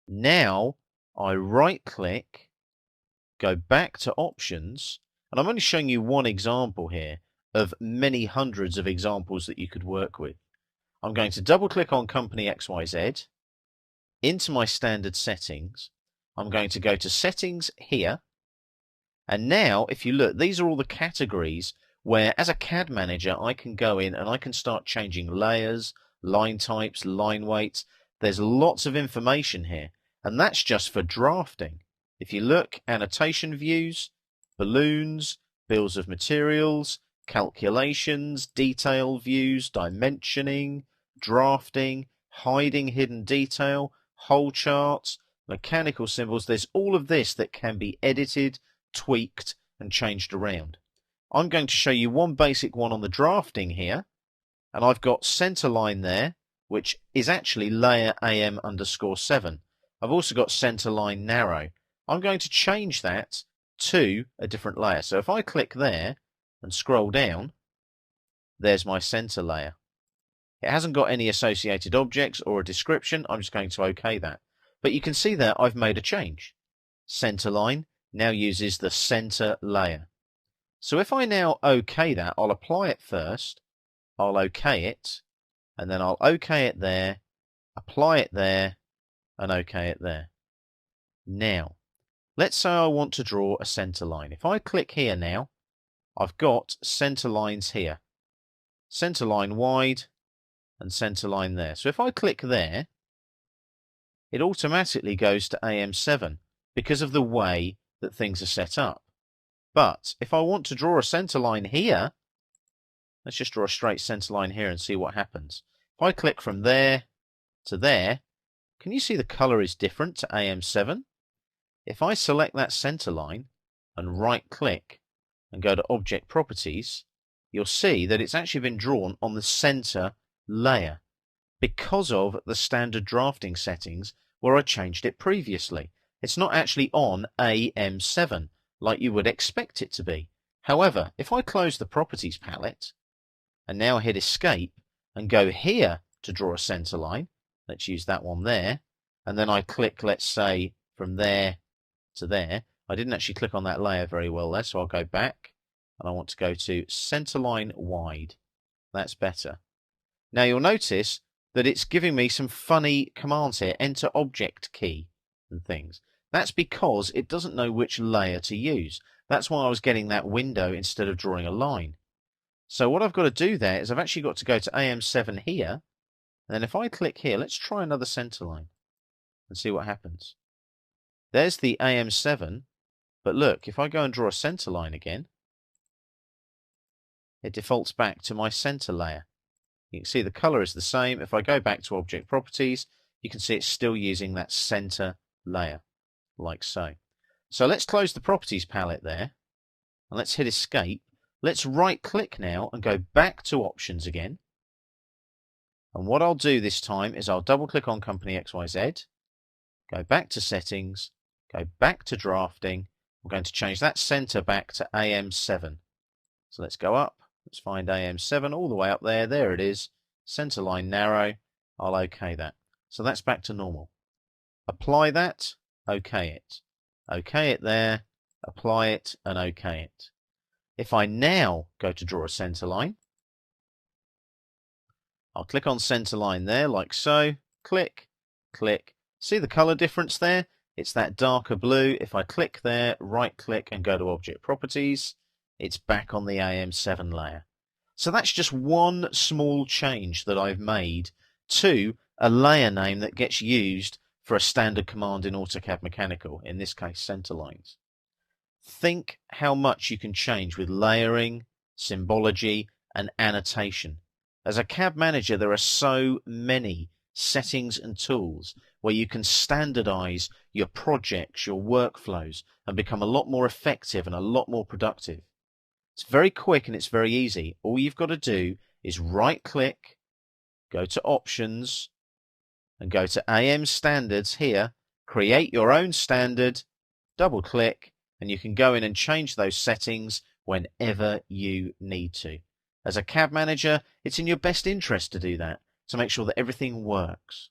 Now I right click, go back to options, and I'm only showing you one example here of many hundreds of examples that you could work with. I'm going to double click on company XYZ, into my standard settings. I'm going to go to settings here. And now, if you look, these are all the categories where, as a CAD manager, I can go in and I can start changing layers, line types, line weights. There's lots of information here, and that's just for drafting. If you look, annotation views, balloons, bills of materials, calculations, detail views, dimensioning, drafting, hiding hidden detail, whole charts, mechanical symbols. There's all of this that can be edited, tweaked, and changed around. I'm going to show you one basic one on the drafting here, and I've got center line there, which is actually layer AM_7. I've also got center line narrow. I'm going to change that to a different layer. So if I click there and scroll down, there's my center layer. It hasn't got any associated objects or a description. I'm just going to OK that. But you can see there I've made a change. Center line now uses the center layer. So if I now OK that, I'll apply it first, I'll OK it, and then I'll OK it there, apply it there, and OK it there. Now, let's say I want to draw a center line. If I click here now, I've got center lines here. Center line wide and center line there. So if I click there, it automatically goes to AM7 because of the way that things are set up. But if I want to draw a center line here, let's just draw a straight center line here and see what happens. If I click from there to there, can you see the color is different to AM7? If I select that center line and right click and go to Object Properties, you'll see that it's actually been drawn on the center layer because of the standard drafting settings where I changed it previously. It's not actually on AM7 like you would expect it to be. However, if I close the Properties palette and now hit Escape and go here to draw a center line, let's use that one there, and then I click, let's say, from there to there. I didn't actually click on that layer very well there, so I'll go back and I want to go to centerline wide. That's better. Now you'll notice that it's giving me some funny commands here, enter object key and things. That's because it doesn't know which layer to use. That's why I was getting that window instead of drawing a line. So what I've got to do there is I've actually got to go to AM7 here, and then if I click here, let's try another center line and see what happens. There's the AM7, but look, if I go and draw a center line again, it defaults back to my center layer. You can see the color is the same. If I go back to Object Properties, you can see it's still using that center layer, like so. So let's close the Properties palette there, and let's hit Escape. Let's right click now and go back to Options again. And what I'll do this time is I'll double click on Company XYZ, go back to Settings, go back to Drafting. I'm going to change that center back to AM7. So let's go up. Let's find AM7 all the way up there. There it is. Center line narrow. I'll OK that. So that's back to normal. Apply that. OK it. OK it there. Apply it and OK it. If I now go to draw a center line, I'll click on center line there like so. Click, click. See the color difference there? It's that darker blue. If I click there, right click and go to Object Properties, it's back on the AM7 layer. So that's just one small change that I've made to a layer name that gets used for a standard command in AutoCAD Mechanical, in this case center lines. Think how much you can change with layering, symbology, and annotation. As a CAD manager, there are so many settings and tools where you can standardize your projects, your workflows, and become a lot more effective and a lot more productive. It's very quick and it's very easy. All you've got to do is right click, go to Options, and go to AM Standards here, create your own standard, double click, and you can go in and change those settings whenever you need to. As a CAD manager, it's in your best interest to do that, to make sure that everything works.